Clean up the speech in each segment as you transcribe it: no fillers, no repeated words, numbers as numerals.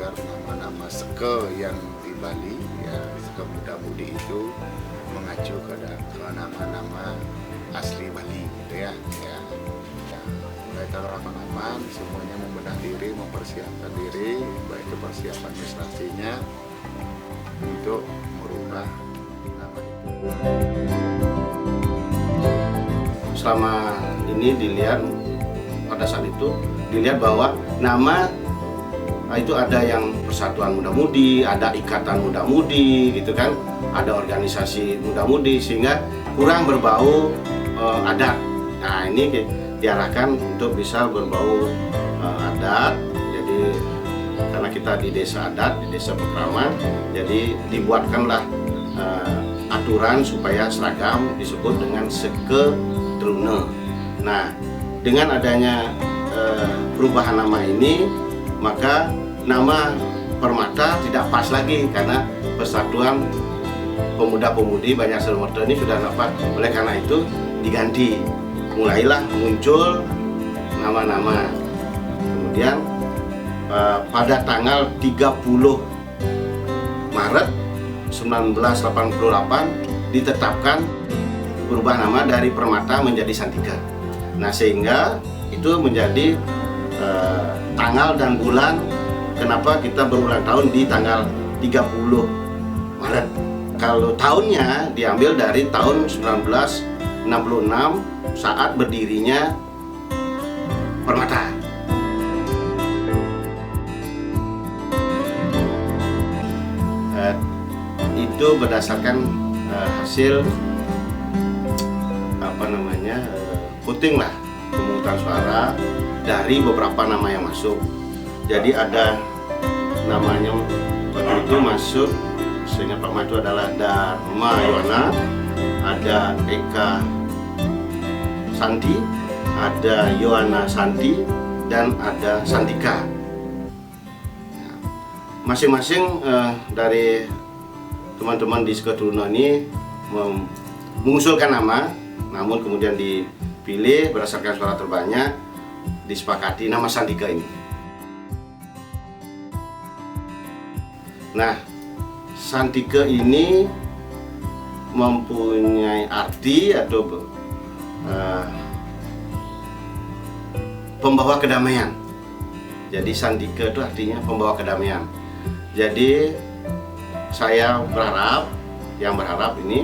agar nama-nama seke yang di Bali, ya seke muda-mudi itu mengacu ke nama-nama asli Bali, gitu ya. Mulai taruh semuanya membedah diri, mempersiapkan diri, baik itu persiapan administrasinya untuk merubah nama itu. Selama ini dilihat, pada saat itu dilihat bahwa nama itu ada yang Persatuan Muda-Mudi, ada Ikatan Muda-Mudi gitu kan, ada organisasi muda-mudi, sehingga kurang berbau adat. Nah, ini diarahkan untuk bisa berbau adat. Jadi karena kita di desa adat, di desa Pekraman, jadi dibuatkanlah aturan supaya seragam disebut dengan Seke Drune. Nah, dengan adanya perubahan nama ini, maka nama Permata tidak pas lagi karena Persatuan Pemuda-Pemudi Banjar Selmerta ini sudah dapat. Oleh karena itu diganti, mulailah muncul nama-nama. Kemudian pada tanggal 30 Maret 1988 ditetapkan berubah nama dari Permata menjadi Santika. Nah, sehingga itu menjadi tanggal dan bulan kenapa kita berulang tahun di tanggal 30 Maret. Kalau tahunnya diambil dari tahun 1966 saat berdirinya Permata. Itu berdasarkan hasil voting lah, pemungutan suara dari beberapa nama yang masuk. Jadi ada namanya waktu itu masuk, seingat Pak Maju adalah Dharma Yohana, ada Eka Santi, ada Yohana Santi, dan ada Santika. Masing-masing dari teman-teman di Seke Drune ini mengusulkan nama, namun kemudian dipilih berdasarkan suara terbanyak, disepakati nama Santika ini. Nah, Santika ini mempunyai arti atau pembawa kedamaian. Jadi Santika itu artinya pembawa kedamaian. Jadi saya berharap ini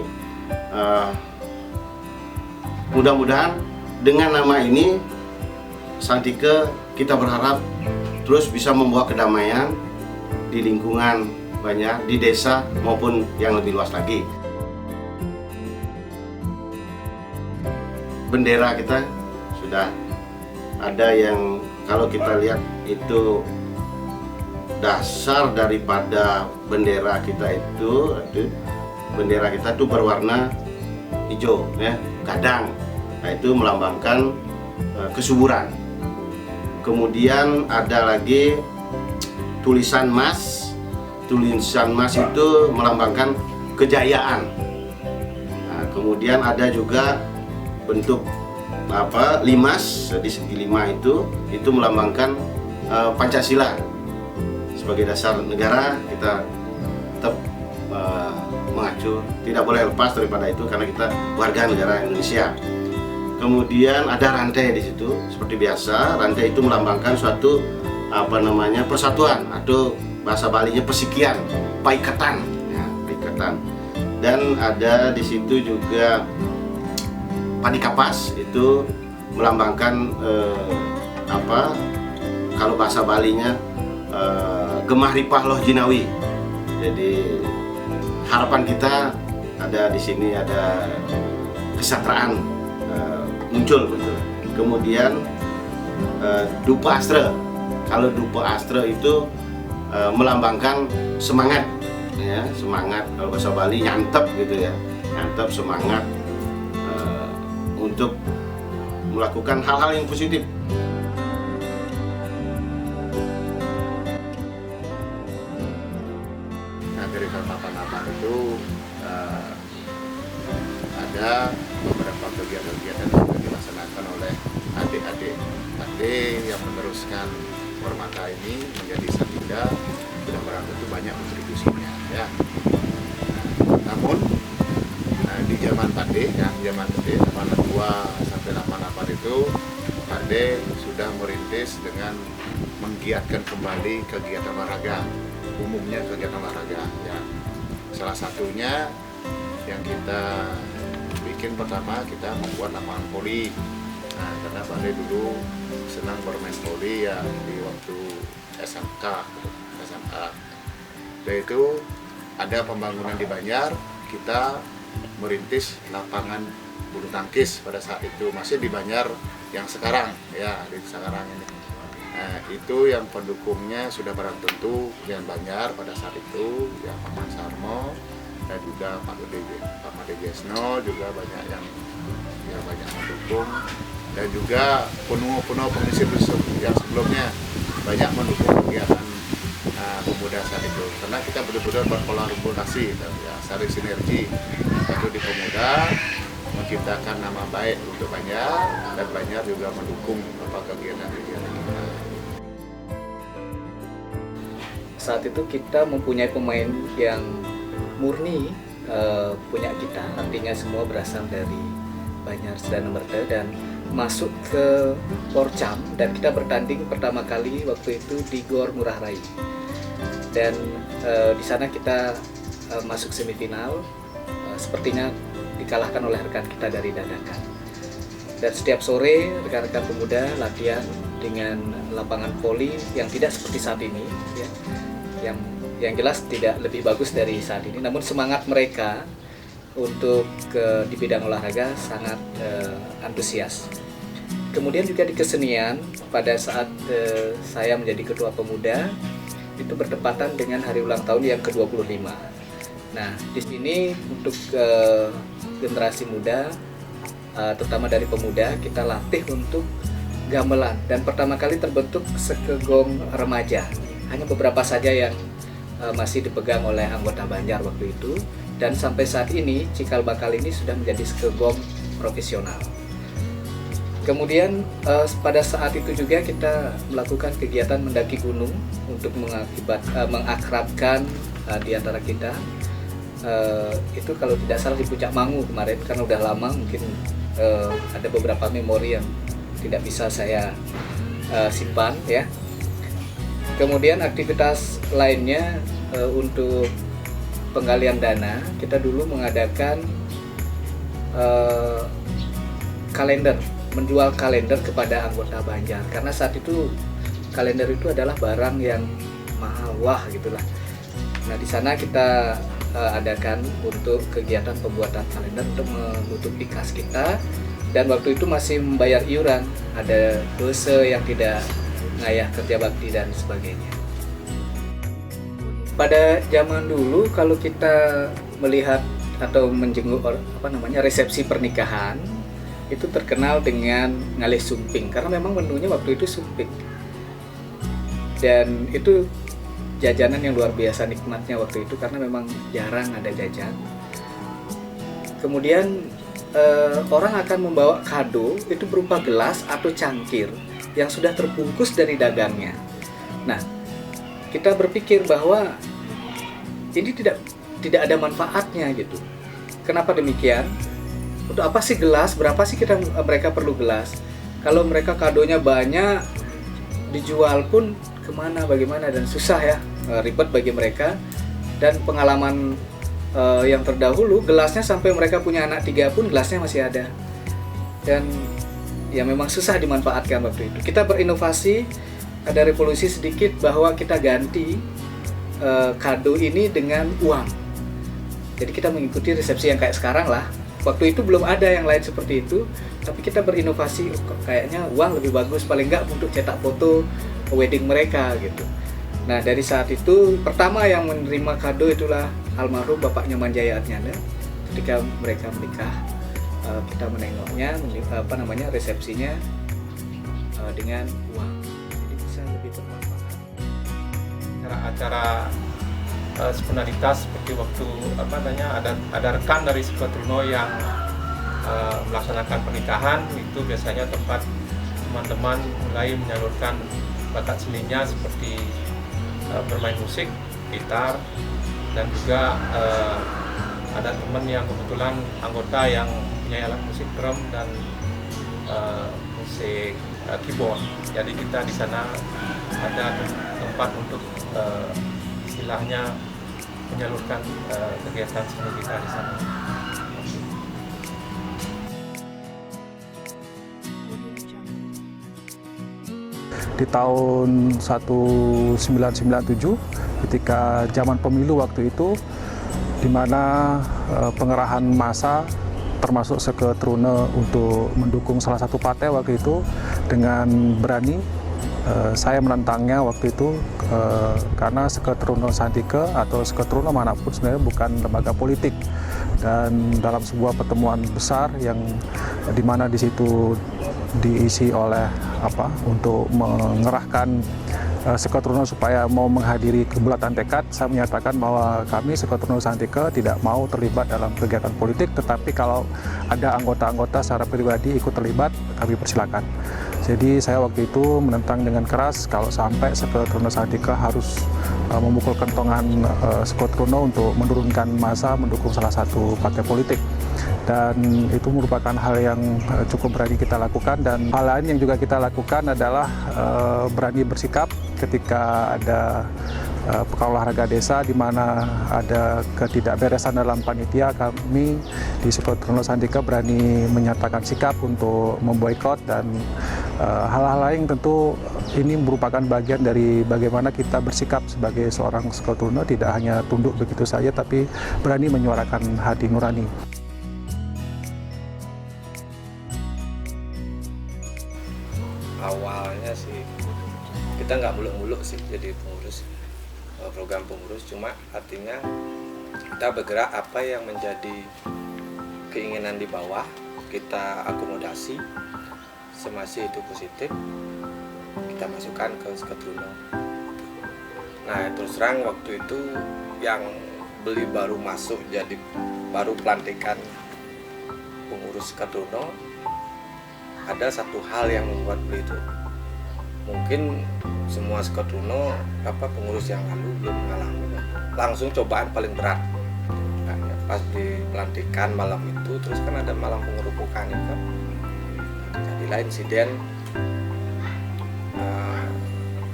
mudah-mudahan dengan nama ini Santika, kita berharap terus bisa membawa kedamaian di lingkungan banyak, di desa maupun yang lebih luas lagi. Bendera kita sudah ada yang kalau kita lihat itu dasar daripada bendera kita itu berwarna hijau, ya, gadang. Nah, itu melambangkan kesuburan. Kemudian ada lagi tulisan mas. Tulisan mas itu melambangkan kejayaan. Nah, kemudian ada juga bentuk limas, di segi lima itu melambangkan Pancasila. Sebagai dasar negara kita tetap mengacu, tidak boleh lepas daripada itu karena kita warga negara Indonesia. Kemudian ada rantai di situ, seperti biasa. Rantai itu melambangkan suatu persatuan atau bahasa Balinya persikian, paikatan, ya, paikatan. Dan ada di situ juga padi kapas, itu melambangkan kalau bahasa Balinya gemah ripah loh jinawi. Jadi harapan kita ada di sini, ada kesejahteraan muncul betul. Kemudian dupa astra. Kalau dupa astra itu melambangkan semangat, ya, semangat. Kalau bahasa Bali nyantep gitu ya, nyantep, semangat untuk melakukan hal-hal yang positif. Nah, dari papan nama itu ada beberapa kegiatan-kegiatan yang dilaksanakan oleh adik-adik yang meneruskan Permata ini menjadi Santika. tentu banyak kontribusinya ya. Namun di zaman Pak D, ya, zaman Pak D 82 sampai 88 itu Pak D sudah merintis dengan menggiatkan kembali kegiatan olahraga, umumnya kegiatan olahraga ya. Salah satunya yang kita bikin pertama, kita membuat lapangan voli. Nah, karena Pak D dulu senang bermain voli ya di waktu SMA. Dan itu ada pembangunan di Banjar, kita merintis lapangan bulu tangkis pada saat itu, masih di Banjar yang sekarang ya, di sekarang ini. Nah, itu yang pendukungnya sudah barang tentu dengan Banjar pada saat itu ya, Pak Man Sarmo dan juga Pak Made Jesno juga banyak yang banyak mendukung, dan juga penuh pengisi yang sebelumnya banyak mendukung kegiatan pemuda saat itu, karena kita benar-benar berkolaborasi ya, saling sinergi satu di pemuda menciptakan nama baik untuk Banjar, dan Banjar juga mendukung kegiatan-kegiatan kita. Saat itu kita mempunyai pemain yang murni punya kita, artinya semua berasal dari Banjar Sedana Merta dan masuk ke Porcam, dan kita bertanding pertama kali waktu itu di Gor Ngurah Rai, dan di sana kita masuk semifinal, sepertinya dikalahkan oleh rekan kita dari Dadakan. Dan setiap sore rekan-rekan pemuda latihan dengan lapangan voli yang tidak seperti saat ini ya, yang jelas tidak lebih bagus dari saat ini, namun semangat mereka untuk di bidang olahraga sangat antusias. Kemudian juga di kesenian, pada saat saya menjadi ketua pemuda itu bertepatan dengan hari ulang tahun yang ke-25. Nah, di sini untuk generasi muda, terutama dari pemuda, kita latih untuk gamelan, dan pertama kali terbentuk sekegong remaja. Hanya beberapa saja yang masih dipegang oleh anggota Banjar waktu itu, dan sampai saat ini Cikal Bakal ini sudah menjadi sekegong profesional. Kemudian pada saat itu juga kita melakukan kegiatan mendaki gunung untuk mengakrabkan di antara kita. Itu kalau tidak salah di Puncak Mangu kemarin, karena udah lama mungkin ada beberapa memori yang tidak bisa saya simpan ya. Kemudian aktivitas lainnya untuk penggalian dana, kita dulu mengadakan kalender, menjual kalender kepada anggota Banjar, karena saat itu kalender itu adalah barang yang mahal, wah gitulah. Nah, di sana kita adakan untuk kegiatan pembuatan kalender untuk menutupi kas kita, dan waktu itu masih membayar iuran, ada bese yang tidak ngayah kerja bakti dan sebagainya. Pada zaman dulu kalau kita melihat atau menjenguk resepsi pernikahan, itu terkenal dengan ngalih sumping, karena memang menunya waktu itu sumping, dan itu jajanan yang luar biasa nikmatnya waktu itu, karena memang jarang ada jajan. Kemudian orang akan membawa kado itu berupa gelas atau cangkir yang sudah terbungkus dari dagangnya. Nah, kita berpikir bahwa ini tidak ada manfaatnya gitu. Kenapa demikian? Untuk apa sih gelas? Berapa sih mereka perlu gelas? Kalau mereka kadonya banyak, dijual pun kemana, bagaimana, dan susah ya, ribet bagi mereka. Dan pengalaman yang terdahulu, gelasnya sampai mereka punya anak 3 pun gelasnya masih ada, dan ya memang susah dimanfaatkan waktu itu. Kita berinovasi, ada revolusi sedikit bahwa kita ganti kado ini dengan uang. Jadi kita mengikuti resepsi yang kayak sekarang lah. Waktu itu belum ada yang lain seperti itu, tapi kita berinovasi, kayaknya uang lebih bagus, paling nggak untuk cetak foto wedding mereka gitu. Nah, dari saat itu pertama yang menerima kado itulah almarhum Bapak Nyoman Jaya Adnyana. Ketika mereka menikah, kita menengoknya resepsinya dengan uang. Jadi bisa lebih bermanfaat. Acara spontanitas seperti waktu ada rekan dari Sukatruno yang melaksanakan pernikahan, itu biasanya tempat teman-teman mulai menyalurkan bakat seninya seperti bermain musik gitar, dan juga ada teman yang kebetulan anggota yang punya alat musik drum dan musik keyboard. Jadi kita di sana ada tempat untuk istilahnya menyalurkan kegiatan seni kita di sana. Di tahun 1997 ketika zaman pemilu waktu itu, di mana pengerahan massa termasuk Seke Trune untuk mendukung salah satu partai waktu itu dengan berani, saya menentangnya waktu itu karena Seke Trune Santike atau Seke Trune manapun sebenarnya bukan lembaga politik, dan dalam sebuah pertemuan besar yang dimana di situ diisi oleh untuk mengerahkan Seke Trune supaya mau menghadiri kebulatan tekad, saya menyatakan bahwa kami Seke Trune Santike tidak mau terlibat dalam kegiatan politik, tetapi kalau ada anggota-anggota secara pribadi ikut terlibat, kami persilakan. Jadi saya waktu itu menentang dengan keras kalau sampai Seke Trune Santike harus memukul kentongan Seke Trune untuk menurunkan massa mendukung salah satu partai politik. Dan itu merupakan hal yang cukup berani kita lakukan, dan hal lain yang juga kita lakukan adalah berani bersikap ketika ada pekan olahraga desa di mana ada ketidakberesan dalam panitia. Kami di Seke Trune Santike berani menyatakan sikap untuk memboikot, dan hal-hal lain tentu ini merupakan bagian dari bagaimana kita bersikap sebagai seorang Seke Trune, tidak hanya tunduk begitu saja tapi berani menyuarakan hati nurani. Awalnya sih kita nggak muluk-muluk sih jadi pengurus, program pengurus, cuma artinya kita bergerak apa yang menjadi keinginan di bawah kita akomodasi, semasa itu positif kita masukkan ke Seke Trune. Nah terus terang waktu itu yang beli baru masuk jadi baru pelantikan pengurus Seke Trune, ada satu hal yang membuat beli itu mungkin semua Seke Trune pengurus yang lalu belum mengalami langsung cobaan paling berat. Nah, pas di pelantikan malam itu, terus kan ada malam pengerupukan itu, jadilah insiden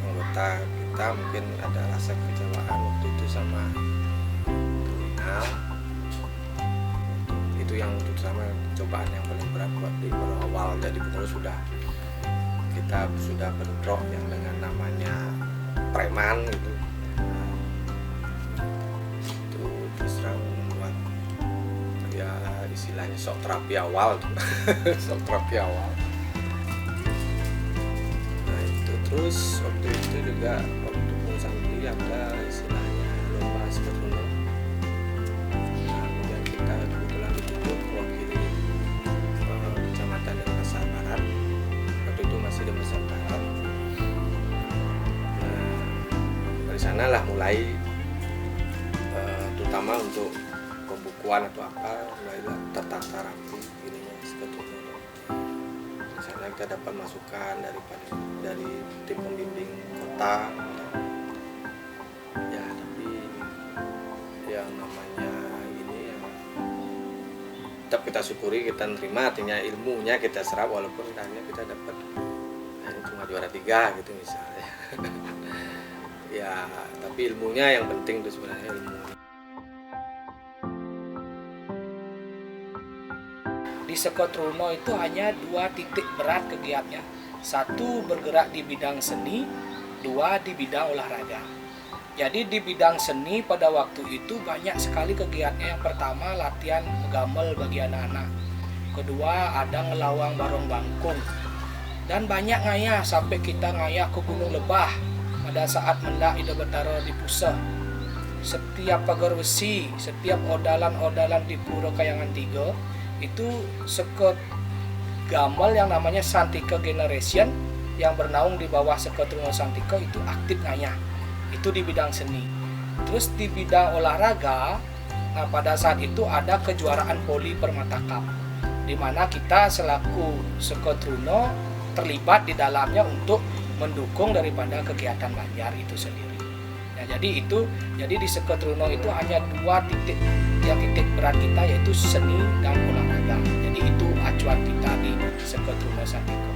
anggota kita mungkin ada rasa kecewaan waktu itu sama kriminal. Itu yang terutama cobaan yang paling berat buat di awal jadi pengurus. Kita sudah bentrok yang dengan namanya preman gitu. Itu terus terang membuat ya istilahnya shock terapi awal shock terapi awal. Nah itu terus waktu itu juga waktu pengurusan diri ada istilahnya lomba Seke Trune. Nah kemudian kita kebetulan ditunjuk mewakili kecamatan Denpasar Barat. Waktu itu masih di Denpasar Barat. Nah dari sanalah mulai terutama untuk pembukuan atau apa mulailah tertata rapi ininya Seke Trune. Di sana kita dapat masukan dari tim pembimbing kota. Ya tapi yang namanya ini ya tetap kita syukuri, kita terima, artinya ilmunya kita serap walaupun akhirnya kita dapat cuma juara 3 gitu misalnya. Ya tapi ilmunya yang penting itu sebenarnya ilmu. Di Seke Trune itu hanya 2 titik berat kegiatannya. 1 bergerak di bidang seni, 2 di bidang olahraga. Jadi di bidang seni pada waktu itu banyak sekali kegiatannya. Yang pertama latihan gamel bagi anak-anak. Kedua ada ngelawang barong bangkung. Dan banyak ngayah sampai kita ngayah ke Gunung Lebah pada saat mendak Ida Betara di Puseh. Setiap pagar besi, setiap odalan-odalan di Pura Kayangan 3 itu Seke Gamel yang namanya Santike Generation yang bernaung di bawah Seke Trune Santike itu aktif ngayah. Itu di bidang seni. Terus di bidang olahraga, nah pada saat itu ada kejuaraan Poli Permata Cup, di mana kita selaku Seke Trune terlibat di dalamnya untuk mendukung daripada kegiatan Banjar itu sendiri. Ya, jadi di Sekotruno itu hanya 2 titik berat kita, yaitu seni dan olahraga. Jadi itu acuan kita di Sekotruno Satiko.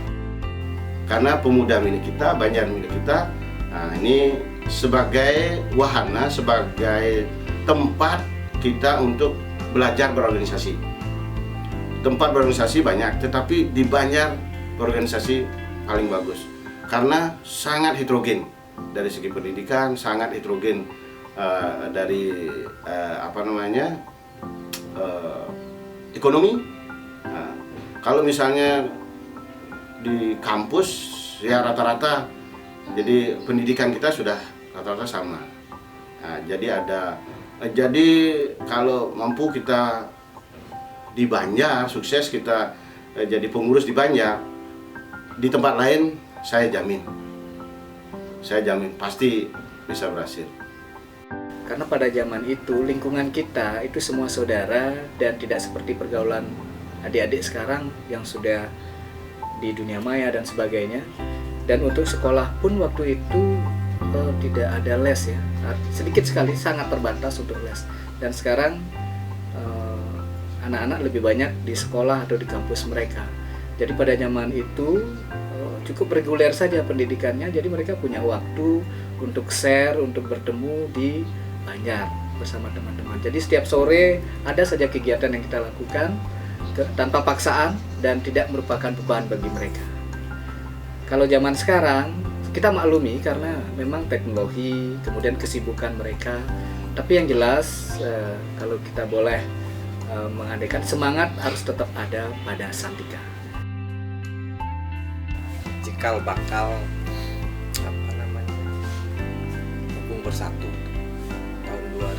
Karena pemuda milik kita, Banjar milik kita, nah ini sebagai wahana, sebagai tempat kita untuk belajar berorganisasi. Tempat berorganisasi banyak, tetapi di Banjar organisasi paling bagus karena sangat heterogen dari segi pendidikan, sangat heterogen dari ekonomi. Nah, kalau misalnya di kampus ya rata-rata, jadi pendidikan kita sudah rata-rata sama. Nah, jadi kalau mampu kita di Banjar sukses, kita jadi pengurus di Banjar, di tempat lain saya jamin pasti bisa berhasil. Karena pada zaman itu lingkungan kita itu semua saudara dan tidak seperti pergaulan adik-adik sekarang yang sudah di dunia maya dan sebagainya. Dan untuk sekolah pun waktu itu tidak ada les ya, sedikit sekali, sangat terbatas untuk les. Dan sekarang anak-anak lebih banyak di sekolah atau di kampus mereka. Jadi pada zaman itu cukup reguler saja pendidikannya, jadi mereka punya waktu untuk share, untuk bertemu di Banjar bersama teman-teman. Jadi setiap sore ada saja kegiatan yang kita lakukan tanpa paksaan dan tidak merupakan beban bagi mereka. Kalau zaman sekarang kita maklumi karena memang teknologi, kemudian kesibukan mereka. Tapi yang jelas kalau kita boleh mengandaikan, semangat harus tetap ada pada Santika. Cikal bakal Hubung Bersatu tahun 2000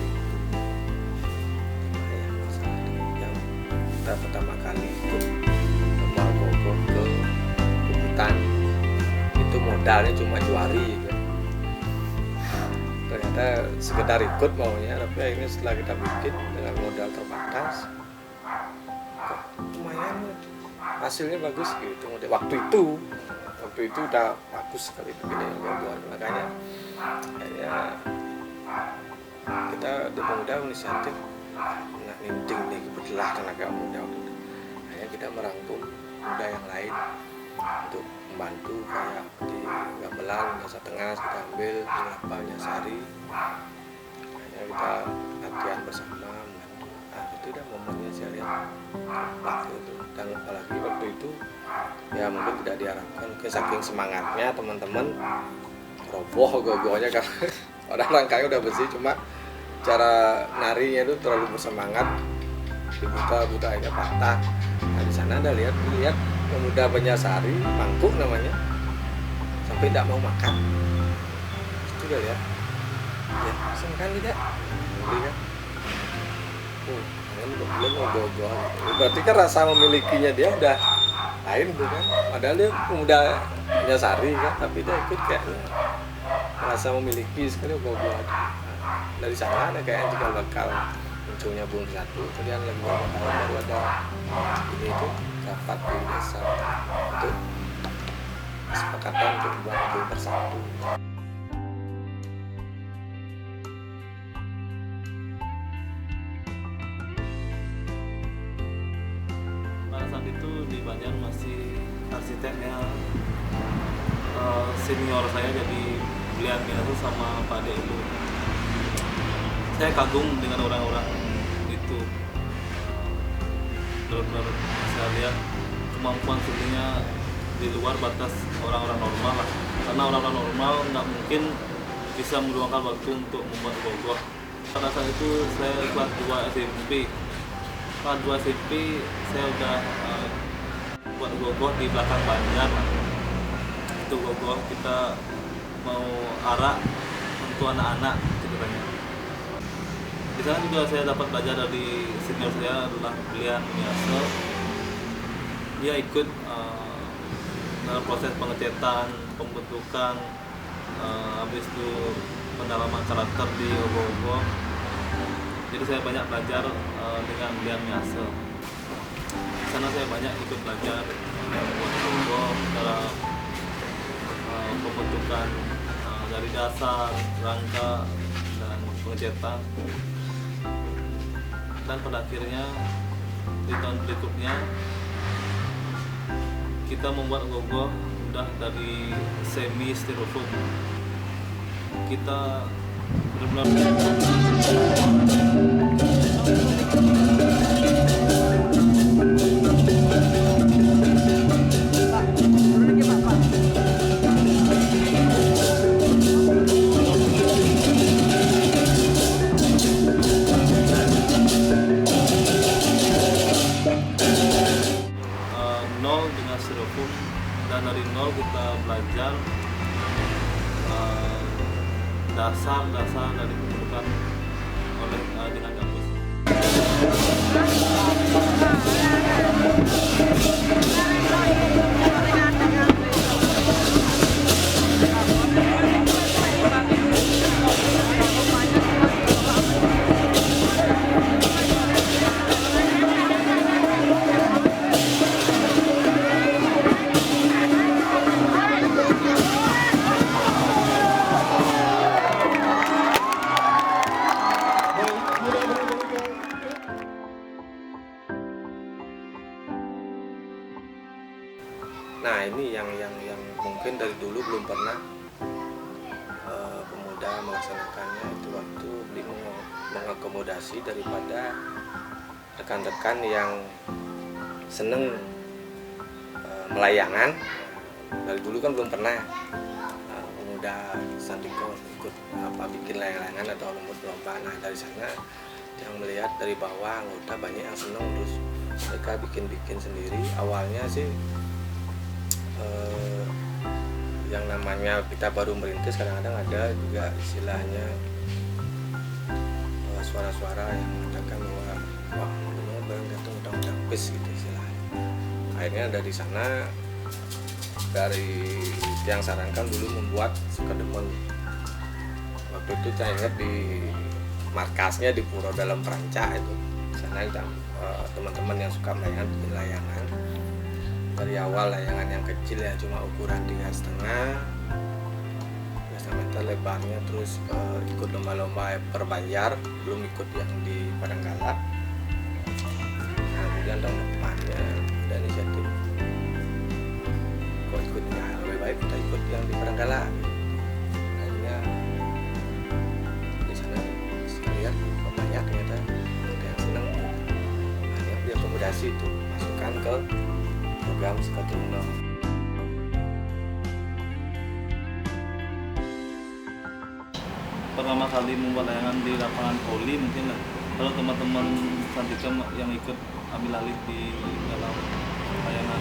yang kita pertama kali ikut lomba gogoh ke hutan. Itu modalnya cuma juari gitu. Ternyata sekedar ikut maunya, tapi akhirnya setelah kita bikin dengan modal terbatas, kok lumayan hasilnya bagus gitu. Waktu itu udah bagus sekali begini gogohan. Makanya kayaknya kita di pemuda inisiatif nggak ninting nih kebetulan tenaga muda. Akhirnya kita merangkum muda yang lain untuk membantu, kayak di Gamelan, Jasa Tengah kita ambil, di Lapang, Jasari. Akhirnya kita latihan bersama membantu. Nah itu udah momennya saya lihat waktu itu. Dan apalagi waktu itu ya mungkin tidak diharapkan, saking semangatnya teman-teman roboh gogohnya karena orang rangkanya udah bersih, cuma cara narinya itu terlalu bersemangat, dibuta akhirnya patah. Nah di sana ada lihat pemuda Banjarsari, mangkuk namanya, sampai tidak mau makan. Itu udah lihat, ya bisa makan tidak? Beli kan? Belum mau gogoh. Berarti kan rasa memilikinya dia udah lain tuh kan. Padahal dia pemuda Banjarsari kan, tapi dia ikut kayaknya merasa memiliki sekali gogoh. Dari sana ada kayak cikal bakal munculnya Hubung Bersatu. Kemudian lagi beberapa tahun baru ada ini itu rapat di desa untuk kesepakatan untuk membuat Hubung Bersatu. Pada saat itu di Banjar masih arsiteknya senior saya, jadi beliau itu sama Pak Ade itu. Saya kagum dengan orang-orang itu, benar-benar saya lihat kemampuan seninya di luar batas orang-orang normal lah. Karena orang-orang normal nggak mungkin bisa meluangkan waktu untuk membuat gogoh. Pada saat itu saya kelas 2 SMP. Kelas 2 SMP saya udah buat gogoh di belakang Banjar lah. Itu gogoh kita mau arak untuk anak-anak ceritanya. Di sana juga saya dapat belajar dari senior saya adalah Blian Miasa. Dia ikut dalam proses pengecetan, pembentukan, habis itu pendalaman karakter di gogoh. Jadi saya banyak belajar dengan Blian Miasa. Di sana saya banyak ikut belajar buat gogoh dalam pembentukan dari dasar, rangka, dan pengecetan. Dan pada akhirnya di tahun berikutnya kita membuat gogoh udah dari semi styrofoam. Kita benar-benar nol dengan styrofoam, dan dari nol kita belajar dasar-dasar dari pembentukan oleh dengan gambus. Nah ini yang mungkin dari dulu belum pernah pemuda melaksanakannya, itu waktu mengakomodasi daripada rekan-rekan yang seneng melayangan. Dari dulu kan belum pernah pemuda Sandiko ikut bikin layang-layangan atau lomba. Nah dari sana yang melihat dari bawah anggota banyak yang seneng, terus mereka bikin sendiri. Awalnya sih yang namanya kita baru merintis, kadang-kadang ada juga istilahnya suara-suara yang mengatakan bahwa wah benar barang gantung undang-undang PIS gitu istilahnya. Akhirnya dari sana, dari yang sarankan dulu membuat sekademon. Waktu itu saya ingat di markasnya di Puro Dalam Peranca itu, sana teman-teman yang suka melayangan bikin layangan. Dari awal layangan yang kecil yang cuma ukuran 3,5 meter lebarnya, terus ikut lomba-lomba perbanjar, belum ikut yang di Padanggala. Nah, kemudian tahun depannya ada inisiatif kok ikutnya lebih baik kita ikut yang di Padanggala. Akhirnya di sana saya lihat banyak ternyata ada yang senang, banyak diakomodasi itu masukkan ke program Sekotruno. Pertama kali membuat layangan di lapangan voli mungkin lah. Kalau teman-teman Sandika yang ikut ambil alih di dalam layangan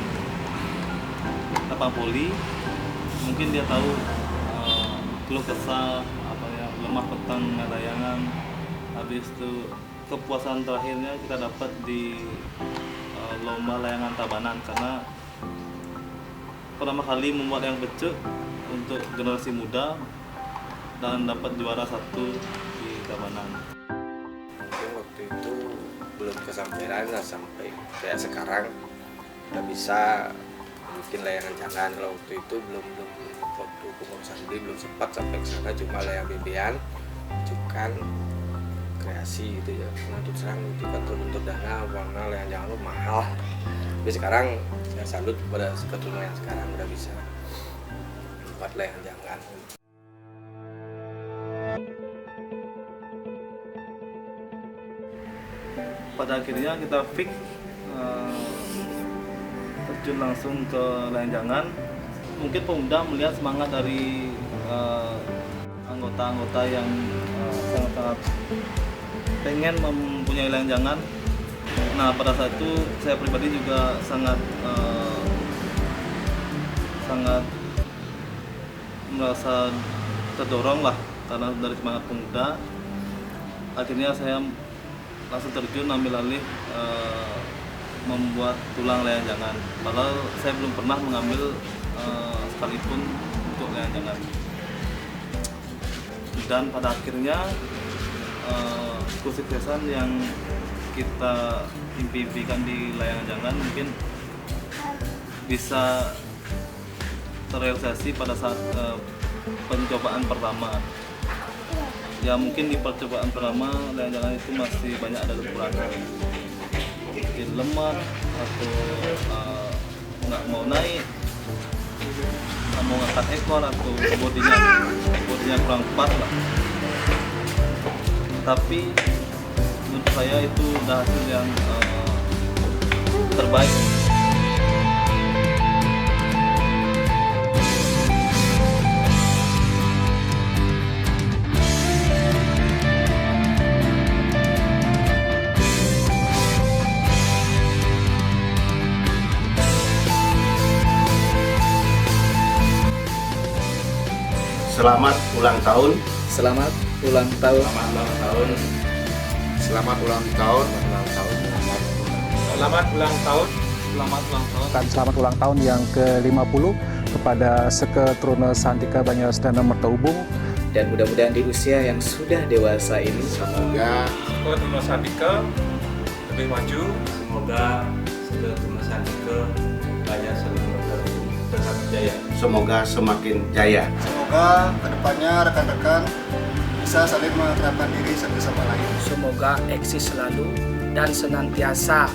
lapangan voli, mungkin dia tahu keluh kesah lemah petang layangan. Habis itu kepuasan terakhirnya kita dapat di lomba layangan Tabanan, karena pertama kali membuat yang becek untuk generasi muda dan dapat juara 1 di Tabanan. Mungkin waktu itu belum kesampaian lah, sampai kayak sekarang udah bisa bikin layangan jangan. Kalau waktu itu belum waktu pengurusan sendiri belum sempat sampai ke sana, cuma layang bebean, cukan, kreasi gitu ya. Untuk serang itu kan bentuk dana warna layang jangan lu mahal. Tapi sekarang saya salut pada Sekotruno yang sekarang udah bisa buat layang jangan. Pada akhirnya kita fix terjun langsung ke layang jangan. Mungkin pemuda melihat semangat dari anggota-anggota yang sangat-sangat pengen mempunyai layang jangan. Nah pada saat itu saya pribadi juga sangat merasa terdorong lah karena dari semangat pemuda. Akhirnya saya langsung terjun ambil alih membuat tulang layang jangan. Padahal saya belum pernah mengambil sekalipun untuk layang jangan. Dan pada akhirnya kesuksesan yang kita impikan di layangan jangan mungkin bisa terrealisasi pada saat pencobaan pertama. Ya mungkin di percobaan pertama jangan-jangan itu masih banyak ada kekurangan, mungkin lemah atau nggak mau naik, nggak mau ngangkat ekor, atau bodinya kurang pas lah. Tapi menurut saya itu udah hasil yang terbaik. Selamat ulang tahun. Selamat ulang tahun. Selamat ulang tahun. Selamat ulang tahun. Selamat ulang tahun. Selamat ulang tahun. Dan selamat ulang tahun yang ke-50 kepada Seke Truno Santika Banyumas Dana Mertaubung. Dan mudah-mudahan di usia yang sudah dewasa ini Semoga Seke Truno Santika lebih maju. Semoga Seke Truno Santika banyak selalu tetap jaya. Semoga semakin jaya. Semoga kedepannya rekan-rekan bisa saling menerapkan diri satu sama lain. Semoga eksis selalu dan senantiasa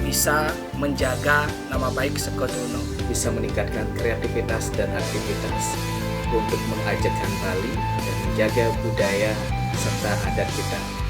bisa menjaga nama baik Seke Truno. bisa meningkatkan kreativitas dan aktivitas untuk mengajarkan Bali dan menjaga budaya serta adat kita.